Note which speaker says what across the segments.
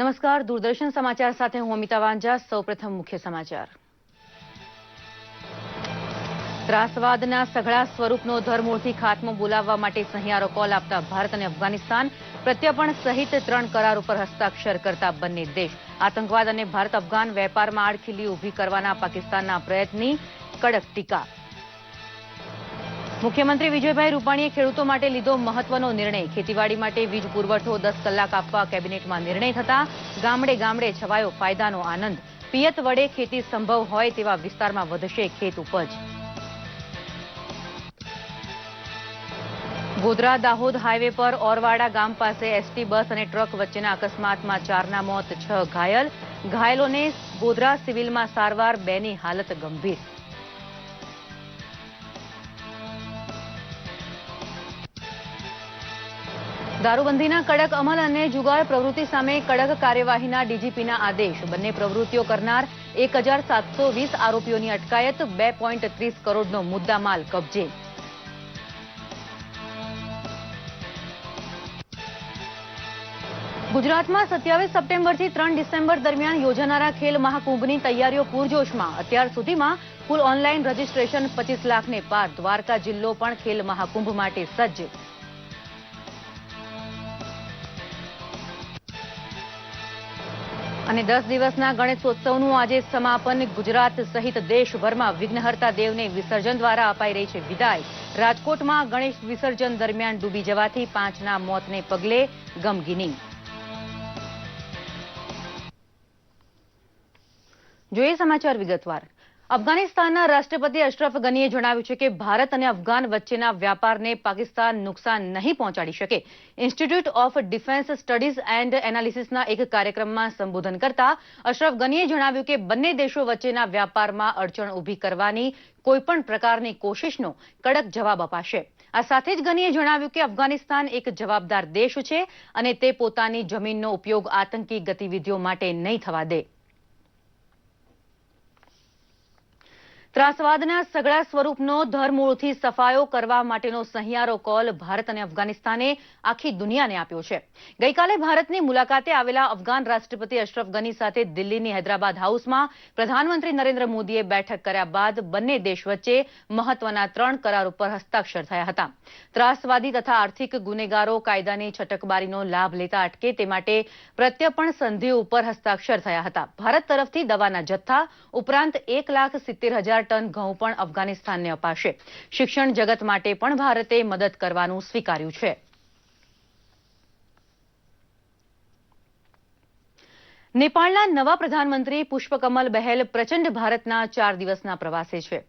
Speaker 1: નમસ્કાર, દૂરદર્શન સમાચાર સાથે હું અમિતા વાંજા। સૌપ્રથમ મુખ્ય સમાચાર। ત્રાસવાદના સઘળા સ્વરૂપનો ધરમૂળથી ખાત્મો બોલાવવા માટે સહિયારો કોલ આપતા ભારત અને અફઘાનિસ્તાન પ્રત્યર્પણ સહિત 3 કરાર ઉપર હસ્તાક્ષર કરતા બંને દેશ આતંકવાદ અને ભારત અફઘાન વેપારમાં આડખીલી ઊભી કરવાના પાકિસ્તાનના પ્રયત્નની કડક ટીકા। મુખ્યમંત્રી વિજયભાઈ રૂપાણીએ ખેડૂતો માટે લીધો મહત્વનો નિર્ણય। ખેતીવાડી માટે વીજ પુરવઠો 10 કલાક આપવા કેબિનેટમાં નિર્ણય થતા ગામડે ગામડે છવાયો ફાયદાનો આનંદ। પિયત વડે ખેતી સંભવ હોય તેવા વિસ્તારમાં વધશે ખેત ઉપજ। ગોધરા દાહોદ હાઈવે પર ઓરવાડા ગામ પાસે એસટી બસ અને ટ્રક વચ્ચેના અકસ્માતમાં 4ના મોત, 6 ઘાયલ। ઘાયલોને ગોધરા સિવિલમાં સારવાર, 2ની હાલત ગંભીર। દારૂબંધીના કડક અમલ અને જુગાર પ્રવૃત્તિ સામે કડક કાર્યવાહીના ડીજીપીના આદેશ। બંને પ્રવૃત્તિઓ કરનાર 1720 આરોપીઓની અટકાયત। 2.30 કરોડનો મુદ્દામાલ કબજે। ગુજરાતમાં 27 સપ્ટેમ્બરથી 3 ડિસેમ્બર દરમિયાન યોજાનારા ખેલ મહાકુંભની તૈયારીઓ પૂરજોશમાં। અત્યાર સુધીમાં કુલ ઓનલાઈન રજીસ્ટ્રેશન 25 લાખને પાર। દ્વારકા જિલ્લો પણ ખેલ મહાકુંભ માટે સજ્જ। અને 10 દિવસના ગણેશોત્સવનું આજે સમાપન। ગુજરાત સહિત દેશભરમાં વિઘ્નહર્તા દેવને વિસર્જન દ્વારા અપાઈ રહી છે વિદાય। રાજકોટમાં ગણેશ વિસર્જન દરમિયાન ડૂબી જવાથી 5ના મોતને પગલે ગમગીની। જોઈએ સમાચાર વિગતવાર। અફઘાનિસ્તાનના રાષ્ટ્રપતિ અશરફ ગનીએ જણાવ્યું છે કે ભારત અને અફઘાન વચ્ચેના વ્યાપારને પાકિસ્તાન નુકસાન નહીં પહોંચાડી શકે। Institute of defence studies and એનાલિસિસના એક કાર્યક્રમમાં સંબોધન કરતા અશરફ ગનીએ જણાવ્યું કે બંને દેશો વચ્ચેના વ્યાપારમાં અડચણ ઊભી કરવાની કોઈપણ પ્રકારની કોશિશનો કડક જવાબ અપાશે। આ સાથે જ ગનીએ જણાવ્યું કે અફઘાનિસ્તાન એક જવાબદાર દેશ છે અને તે પોતાની જમીનનો ઉપયોગ આતંકી ગતિવિધિઓ માટે નહીં થવા દે। ત્રાસવાદના સઘળા સ્વરૂપનો ધરમૂળથી સફાયો કરવા માટેનો સહિયારો કોલ ભારત અને અફઘાનિસ્તાને આખી દુનિયાને આપ્યો છે। ગઈકાલે ભારતની મુલાકાતે આવેલા અફઘાન રાષ્ટ્રપતિ અશરફ ગની સાથે દિલ્હીની હૈદરાબાદ હાઉસમાં પ્રધાનમંત્રી નરેન્દ્ર મોદીએ બેઠક કર્યા બાદ બંને દેશ વચ્ચે મહત્વના 3 કરાર ઉપર હસ્તાક્ષર થયા હતા। ત્રાસવાદી તથા આર્થિક ગુનેગારો કાયદાની છટકબારીનો લાભ લેતા અટકે તે માટે પ્રત્યર્પણ સંધિ ઉપર હસ્તાક્ષર થયા હતા। ભારત તરફથી દવાના જથ્થા ઉપરાંત 1,70,000 ટન ઘઉં પણ અફઘાનિસ્તાનને અપાશે। શિક્ષણ જગત માટે પણ ભારતે મદદ કરવાનું સ્વીકાર્યું છે। નેપાળના નવા પ્રધાનમંત્રી પુષ્પકમલ બહેલ પ્રચંડ ભારતના 4 દિવસના પ્રવાસે છે,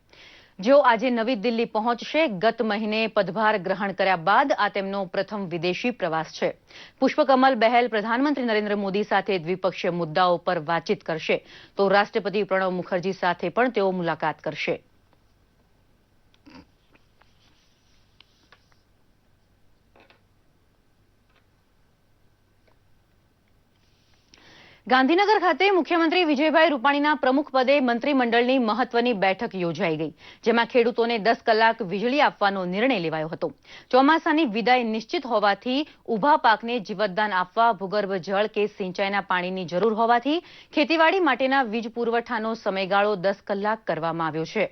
Speaker 1: જેઓ આજે નવી દિલ્હી પહોંચશે। ગત મહિને પદભાર ગ્રહણ કર્યા બાદ આ તેમનો પ્રથમ વિદેશી પ્રવાસ છે। પુષ્પકમલ બહેલ પ્રધાનમંત્રી નરેન્દ્ર મોદી સાથે દ્વિપક્ષીય મુદ્દાઓ પર વાતચીત કરશે તો રાષ્ટ્રપતિ પ્રણવ મુખર્જી સાથે પણ તેઓ મુલાકાત કરશે। ગાંધીનગર ખાતે મુખ્યમંત્રી વિજયભાઈ રૂપાણીના પ્રમુખપદે મંત્રીમંડળની મહત્વની બેઠક યોજાઈ ગઈ, જેમાં ખેડૂતોને 10 કલાક વીજળી આપવાનો નિર્ણય લેવાયો હતો। ચોમાસાની વિદાય નિશ્ચિત હોવાથી ઊભા પાકને જીવતદાન આપવા ભૂગર્ભ જળ કે સિંચાઈના પાણીની જરૂર હોવાથી ખેતીવાડી માટેના વીજ પુરવઠાનો સમયગાળો 10 કલાક કરવામાં આવ્યો છે।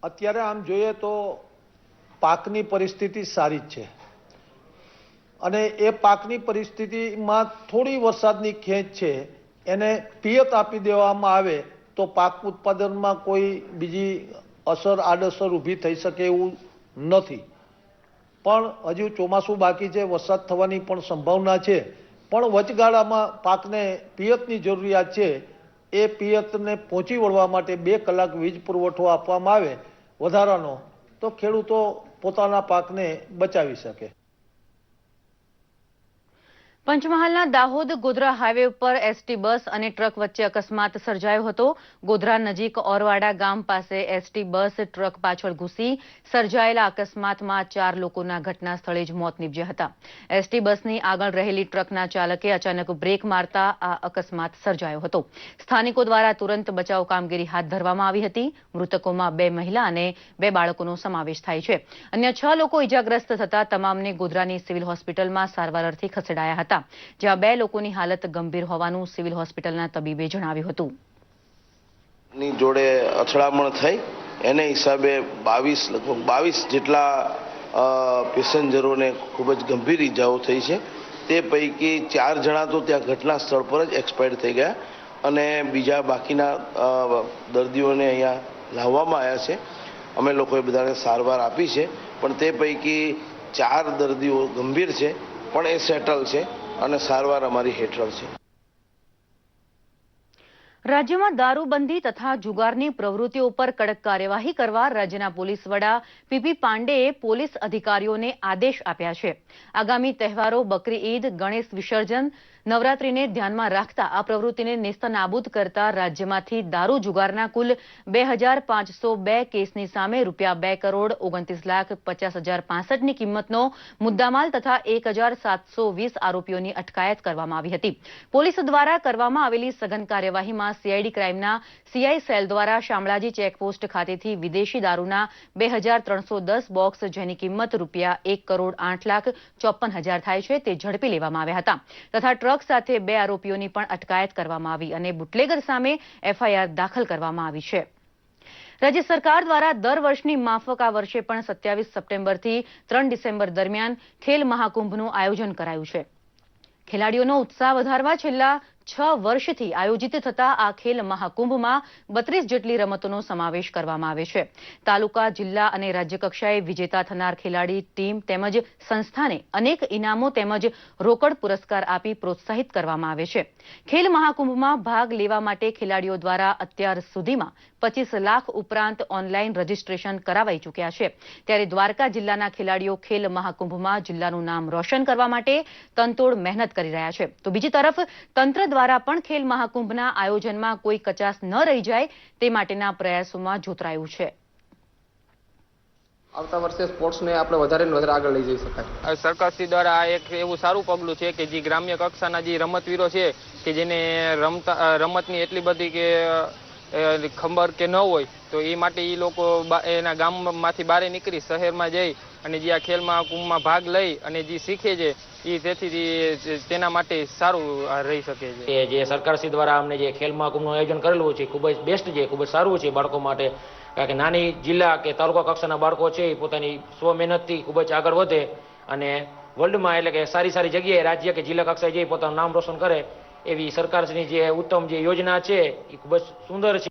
Speaker 2: અત્યારે આમ જોઈએ તો પાકની પરિસ્થિતિ સારી જ છે અને એ પાકની પરિસ્થિતિમાં થોડી વરસાદની ખેંચ છે, એને પિયત આપી દેવામાં આવે તો પાક ઉત્પાદનમાં કોઈ બીજી અસર આડઅસર ઊભી થઈ શકે એવું નથી। પણ હજુ ચોમાસું બાકી છે, વરસાદ થવાની પણ સંભાવના છે, પણ વચગાળામાં પાકને પિયતની જરૂરિયાત છે। એ પિયતને પહોંચી વળવા માટે 2 કલાક વીજ પુરવઠો આપવામાં આવે વધારાનો તો ખેડૂતો પોતાના પાકને બચાવી શકે।
Speaker 1: પંચમહાલના દાહોદ ગોધરા હાઈવે ઉપર એસટી બસ અને ટ્રક વચ્ચે અકસ્માત સર્જાયો હતો. ગોધરા નજીક ઓરવાડા ગામ પાસે એસટી બસ ટ્રક પાછળ ઘૂસી સર્જાયેલા અકસ્માતમાં 4 લોકોના ઘટના સ્થળે જ મોત નીપજ્યા હતા. એસટી બસની આગળ રહેલી ટ્રકના ચાલકે અચાનક બ્રેક મારતા આ અકસ્માત સર્જાયો હતો. સ્થાનિકો દ્વારા તુરંત બચાવ કામગીરી હાથ ધરવામાં આવી હતી. મૃતકોમાં 2 મહિલા અને 2 બાળકોનો સમાવેશ થાય છે. અન્ય 6 લોકો ઇજાગ્રસ્ત થતા તમામને ગોધરાની સિવિલ હોસ્પિટલમાં સારવાર અર્થે ખસેડાયા હતા, જ્યાં 2 લોકોની હાલત ગંભીર હોવાનું સિવિલ હોસ્પિટલના તબીબે જણાવ્યું હતું.
Speaker 3: ની જોડે અથડામણ થઈ એને હિસાબે લગભગ 22 જેટલા પેસેન્જરોને ખૂબ જ ગંભીર ઈજાઓ થઈ છે. તે પૈકી 4 જણા તો ત્યાં ઘટના સ્થળ પર જ એક્સપાયર થઈ ગયા અને બીજા બાકીના દર્દીઓને અહીંયા લાવવામાં આવ્યા છે. અમે લોકોએ બધાને સારવાર આપી છે, પણ તે પૈકી 4 દર્દીઓ ગંભીર છે, પણ એ સેટલ છે અને સારવાર અમારી હેઠળ છે.
Speaker 1: રાજ્યમાં દારૂબંધી તથા જુગારની પ્રવૃત્તિઓ પર કડક કાર્યવાહી કરવા રાજ્યના પોલીસ વડા પીપી પાંડેએ પોલીસ અધિકારીઓને આદેશ આપ્યા છે. આગામી તહેવારો બકરી ઈદ, ગણેશ વિસર્જન, નવરાત્રીને ધ્યાનમાં રાખતા આ પ્રવૃત્તિને નેસ્તનાબૂદ કરતા રાજ્યમાંથી દારૂ જુગારના કુલ 2502 કેસની સામે ₹2,29,50,065ની કિંમતનો મુદ્દામાલ તથા 1,720 આરોપીઓની અટકાયત કરવામાં આવી હતી. પોલીસ દ્વારા કરવામાં આવેલી સઘન કાર્યવાહીમાં સીઆઈડી ક્રાઇમના સીઆઈ સેલ દ્વારા શામળાજી ચેકપોસ્ટ ખાતેથી વિદેશી દારૂના 2,310 બોક્સ, જેની કિંમત ₹1,08,54,000 થાય છે, તે ઝડપી લેવામાં આવ્યા હતા તથા ટ્રક સાથે 2 આરોપીઓની પણ અટકાયત કરવામાં આવી અને બુટલેગર સામે એફઆઈઆર દાખલ કરવામાં આવી છે. રાજ્ય સરકાર દ્વારા દર વર્ષની માફક આ વર્ષે પણ 27 સપ્ટેમ્બરથી 3 ડિસેમ્બર દરમિયાન ખેલ મહાકુંભનું આયોજન કરાયું છે. ખેલાડીઓનો ઉત્સાહ વધારવા છેલ્લા 6 વર્ષથી આયોજિત થતા આ ખેલ મહાકુંભમાં 32 જેટલી રમતોનો સમાવેશ કરવામાં આવે છે. તાલુકા, જિલ્લા અને રાજ્ય કક્ષાએ વિજેતા થનાર ખેલાડી, ટીમ તેમજ સંસ્થાને અનેક ઇનામો તેમજ રોકડ પુરસ્કાર આપી પ્રોત્સાહિત કરવામાં આવે છે. ખેલ મહાકુંભમાં ભાગ લેવા માટે ખેલાડીઓ દ્વારા અત્યાર સુધીમાં 25 લાખ ઉપરાંત ઓનલાઈન રજીસ્ટ્રેશન કરાવાઈ ચૂક્યા છે. ત્યારે દ્વારકા જિલ્લાના ખેલાડીઓ ખેલ મહાકુંભમાં જિલ્લાનું નામ રોશન કરવા માટે તનતોડ મહેનત કરી રહ્યા છે. તો બીજી તરફ તંત્ર દ્વારા પણ ખેલ મહાકુંભના આયોજનમાં કોઈ કચાશ ન રહી જાય તે માટેના પ્રયાસોમાં જોતરાયું છે.
Speaker 4: આવતા વર્ષે સ્પોર્ટ્સને આપણે વધારે ને વધારે આગળ લઈ જઈ શકાય.
Speaker 5: સરકારશ્રી દ્વારા આ એક એવું સારું પગલું છે કે જે ગ્રામ્ય કક્ષાના જે રમતવીરો છે કે જેને રમતની એટલી બધી કે ખબર કે ન હોય, તો એ માટે એ લોકો એના ગામમાંથી બહાર નીકળી શહેરમાં જઈ અને જે આ ખેલ મહાકુંભમાં ભાગ લઈ અને જે શીખે છે એ તેથી તેના માટે સારું રહી શકે છે.
Speaker 6: જે સરકારશ્રી દ્વારા અમને જે ખેલ મહાકુંભનું આયોજન કરેલું છે ખૂબ જ બેસ્ટ છે, ખૂબ જ સારું છે બાળકો માટે. કારણ કે નાની જિલ્લા કે તાલુકા કક્ષાના બાળકો છે એ પોતાની સ્વ મહેનતથી ખૂબ જ આગળ વધે અને વર્લ્ડમાં એટલે કે સારી સારી જગ્યાએ રાજ્ય કે જિલ્લા કક્ષાએ જઈ પોતાનું નામ રોશન કરે એવી સરકારની જે ઉત્તમ જે યોજના છે એ ખૂબ જ સુંદર છે.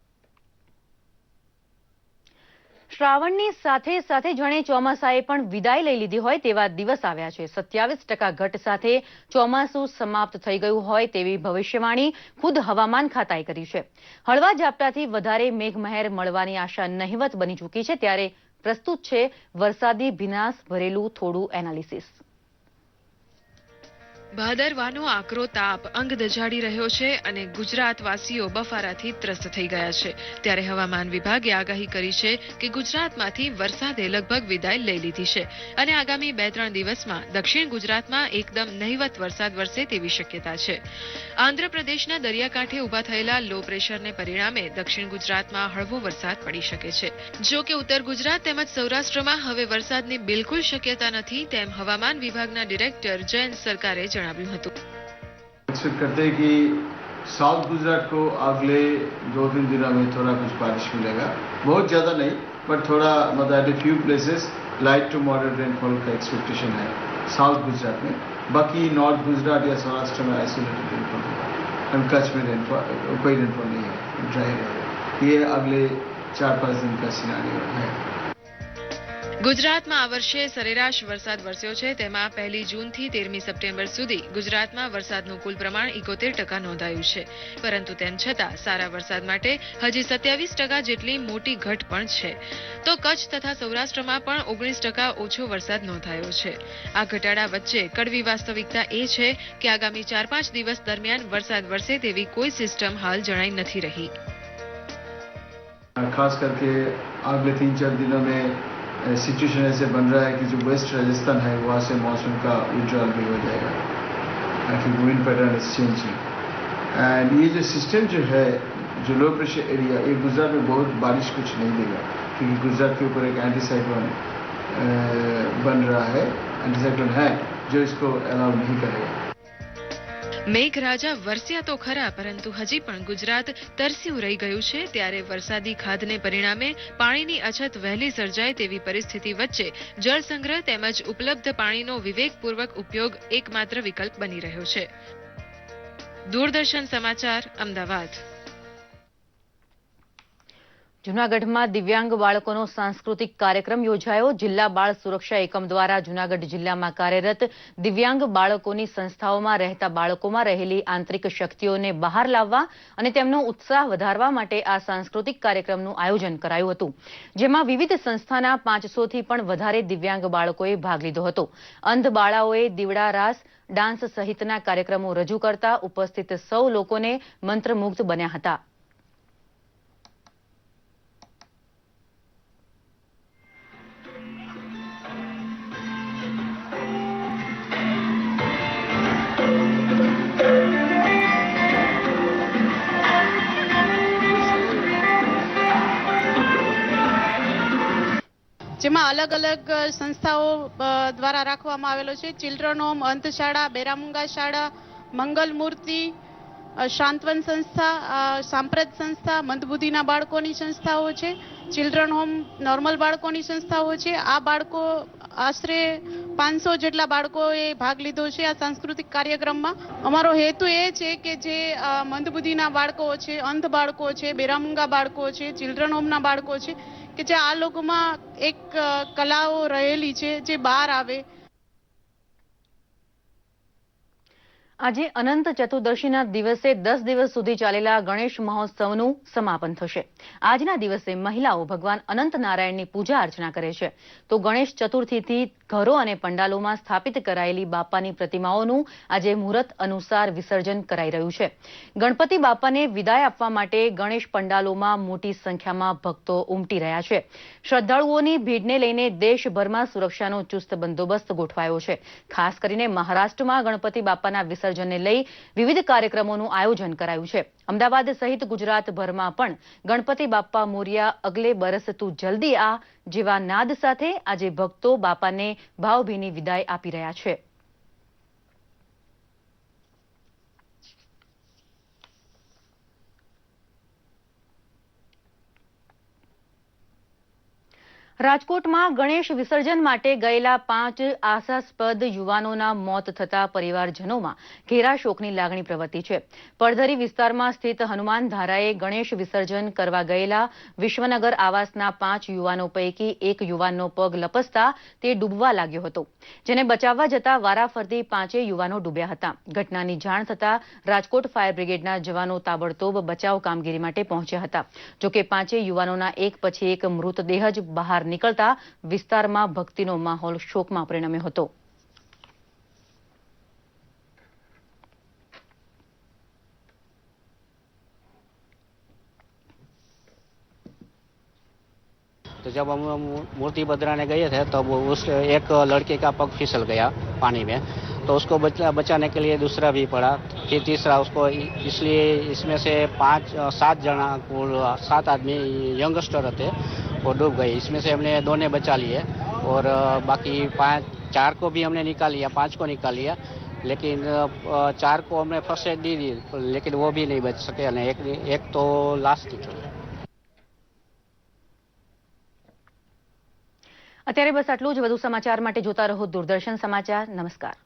Speaker 1: શ્રાવણની સાથે સાથે જાણે ચોમાસાએ પણ વિદાય લઈ લીધી હોય તેવા દિવસ આવ્યા છે. 27% ઘટ સાથે ચોમાસું સમાપ્ત થઈ ગયું હોય તેવી ભવિષ્યવાણી ખુદ હવામાન ખાતાએ કરી છે. હળવા ઝાપટાથી વધારે મેઘમહેર મળવાની આશા નહિવત બની ચૂકી છે. ત્યારે પ્રસ્તુત છે વરસાદી ભીનાશ ભરેલું થોડું એનાલિસિસ.
Speaker 7: ભાદરવાનો આકરો તાપ અંગ દજાડી રહ્યો છે અને ગુજરાતવાસીઓ બફારાથી ત્રસ્ત થઈ ગયા છે. ત્યારે હવામાન વિભાગે આગાહી કરી છે કે ગુજરાતમાંથી વરસાદે લગભગ વિદાય લઈ લીધી છે અને આગામી 2-3 દિવસમાં દક્ષિણ ગુજરાતમાં એકદમ નહિવત વરસાદ વરસે તેવી શક્યતા છે. આંધ્રપ્રદેશના દરિયાકાંઠે ઉભા થયેલા લો પ્રેશરને પરિણામે દક્ષિણ ગુજરાતમાં હળવો વરસાદ પડી શકે છે. જો કે ઉત્તર ગુજરાત તેમજ સૌરાષ્ટ્રમાં હવે વરસાદની બિલકુલ શક્યતા નથી તેમ હવામાન વિભાગના ડિરેક્ટર જયંત સરકારે જણાવ્યું હતું.
Speaker 8: एक्सपेक्ट करते हैं कि साउथ गुजरात को अगले 2-3 दिनों में थोड़ा कुछ बारिश मिलेगा. बहुत ज़्यादा नहीं, बट थोड़ा मतलब few places light to moderate rainfall का एक्सपेक्टेशन है साउथ गुजरात में. बाकी नॉर्थ गुजरात या सौराष्ट्र में आइसोलेटेड रेनफॉल होगा और कच्छ में रेनफॉल कोई रेनफॉल नहीं है, ड्राई रहेगा. ये अगले 4-5 दिन का सिनेरियो है.
Speaker 7: ગુજરાતમાં આ વર્ષે સરેરાશ વરસાદ વરસ્યો છે. તેમાં 1 જૂનથી 13 સપ્ટેમ્બર સુધી ગુજરાતમાં વરસાદનું કુલ પ્રમાણ 71% નોંધાયું છે. પરંતુ તેમ છતાં સારા વરસાદ માટે હજી 27% જેટલી મોટી ઘટ પણ છે. તો કચ્છ તથા સૌરાષ્ટ્રમાં પણ 19% ઓછો વરસાદ નોંધાયો છે. આ ઘટાડા વચ્ચે કડવી વાસ્તવિકતા એ છે કે આગામી 4-5 દિવસ દરમિયાન વરસાદ વરસે તેવી કોઈ સિસ્ટમ હાલ જણાઈ નથી રહી.
Speaker 8: खास करके अगले 3-4 दिनों में सिचुएशन ऐसे बन रहा है कि जो वेस्ट राजस्थान है वहाँ से मानसून का विड्रॉल भी हो जाएगा क्योंकि wind pattern is changing and ये जो सिस्टम जो है जो लो प्रेशर एरिया ये गुजरात में बहुत बारिश कुछ नहीं देगा क्योंकि गुजरात के ऊपर एक एंटी साइक्लोन बन रहा है, एंटी साइक्लोन है जो इसको अलाउ नहीं करेगा.
Speaker 7: મેઘરાજા વરસ્યા તો ખરા, પરંતુ હજી પણ ગુજરાત તરસ્યું રહી ગયું છે. ત્યારે વરસાદી ખાધને પરિણામે પાણીની અછત વહેલી સર્જાય તેવી પરિસ્થિતિ વચ્ચે જળ સંગ્રહ તેમજ ઉપલબ્ધ પાણીનો વિવેકપૂર્વક ઉપયોગ એકમાત્ર વિકલ્પ બની રહ્યો છે. દૂરદર્શન સમાચાર, અમદાવાદ.
Speaker 1: જૂનાગઢમાં દિવ્યાંગ બાળકોનો સાંસ્કૃતિક કાર્યક્રમ યોજાયો. જિલ્લા બાળ સુરક્ષા એકમ દ્વારા જૂનાગઢ જિલ્લામાં કાર્યરત દિવ્યાંગ બાળકોની સંસ્થાઓમાં રહેતા બાળકોમાં રહેલી આંતરિક શક્તિઓને બહાર લાવવા અને તેમનો ઉત્સાહ વધારવા માટે આ સાંસ્કૃતિક કાર્યક્રમનું આયોજન કરાયું હતું, જેમાં વિવિધ સંસ્થાના 500થી પણ વધારે દિવ્યાંગ બાળકોએ ભાગ લીધો હતો. અંધ બાળાઓએ દીવડા રાસ, ડાન્સ સહિતના કાર્યક્રમો રજૂ કરતા ઉપસ્થિત સૌ લોકોને મંત્રમુગ્ધ બન્યા હતા.
Speaker 9: જેમાં અલગ અલગ સંસ્થાઓ દ્વારા રાખવામાં આવેલો છે. ચિલ્ડ્રન હોમ, અંતશાળા, બેરામુંગા શાળા, મંગલ મૂર્તિ, શાંતવન સંસ્થા, સાંપ્રત સંસ્થા, મંદબુદ્ધિના બાળકોની સંસ્થાઓ છે. ચિલ્ડ્રન હોમ નોર્મલ બાળકોની સંસ્થાઓ છે. આ બાળકો આશરે 500 જેટલા બાળકોએ ભાગ લીધો છે આ સાંસ્કૃતિક કાર્યક્રમમાં. અમારો હેતુ એ છે કે જે મંદબુદ્ધિના બાળકો છે, અંધ બાળકો છે, બેરામુંગા બાળકો છે, ચિલ્ડ્રન હોમના બાળકો છે કે જે આ લોકોમાં એક કલાઓ રહેલી છે જે બહાર આવે.
Speaker 1: આજે અનંત ચતુર્દશીના દિવસે 10 દિવસ સુધી ચાલેલા ગણેશ મહોત્સવનું સમાપન થશે. આજના દિવસે મહિલાઓ ભગવાન અનંત નારાયણની પૂજા અર્ચના કરે છે. તો ગણેશ ચતુર્થીથી ઘરો અને પંડાલોમાં સ્થાપિત કરાયેલી બાપાની પ્રતિમાઓનું આજે મુહૂર્ત અનુસાર વિસર્જન કરાઈ રહ્યું છે. ગણપતિ બાપાને વિદાય આપવા માટે ગણેશ પંડાલોમાં મોટી સંખ્યામાં ભક્તો ઉમટી રહ્યા છે. શ્રદ્ધાળુઓની ભીડને લઈને દેશભરમાં સુરક્ષાનો ચુસ્ત બંદોબસ્ત ગોઠવાયો છે. ખાસ કરીને મહારાષ્ટ્રમાં ગણપતિ બાપાના વિસર્જનને લઈ વિવિધ કાર્યક્રમોનું આયોજન કરાયું છે. અમદાવાદ સહિત ગુજરાતભરમાં પણ ગણપતિ બાપ્પા મોરિયા, અગલે બરસ તું જલ્દી આ જેવા નાદ સાથે આજે ભક્તો બાપાને ભાવભીની વિદાય આપી રહ્યા છે. રાજકોટમાં ગણેશ વિસર્જન માટે ગયેલા 5 આશાસ્પદ યુવાનોના મોત થતા પરિવારજનોમાં ઘેરા શોકની લાગણી પ્રવર્તી છે. પડધરી વિસ્તારમાં સ્થિત હનુમાન ધારાએ ગણેશ વિસર્જન કરવા ગયેલા વિશ્વનગર આવાસના 5 યુવાનો પૈકી એક યુવાનનો પગ લપસતા તે ડૂબવા લાગ્યો હતો, જેને બચાવવા જતા વારાફરતી 5 યુવાનો ડૂબ્યા હતા. ઘટનાની જાણ થતા રાજકોટ ફાયર બ્રિગેડના જવાનો તાબડતોબ બચાવ કામગીરી માટે પહોંચ્યા હતા. જોકે 5 યુવાનોના એક પછી એક મૃતદેહ જ બહાર નીકળતા વિસ્તારમાં ભક્તિનો માહોલ શોકમાં પરિણમ્યો હતો.
Speaker 10: तो जब हम मूर्ति बदलाने गए थे तब उस एक लड़के का पग फिसल गया पानी में, तो उसको बचाने के लिए दूसरा भी पड़ा, फिर तीसरा उसको, इसलिए इसमें से 7 जना कुल 7 आदमी यंगस्टर थे वो डूब गए. इसमें से हमने 2 ने बचा लिए और बाकी 4 को भी हमने निकाल लिया, 5 को निकाल लिया, लेकिन 4 को हमने फर्स्ट एड दी, लेकिन वो भी नहीं बच सके અને एक तो लाश थी.
Speaker 1: અત્યારે બસ આટલું જ. વધુ સમાચાર માટે જોતા રહો દૂરદર્શન સમાચાર. નમસ્કાર.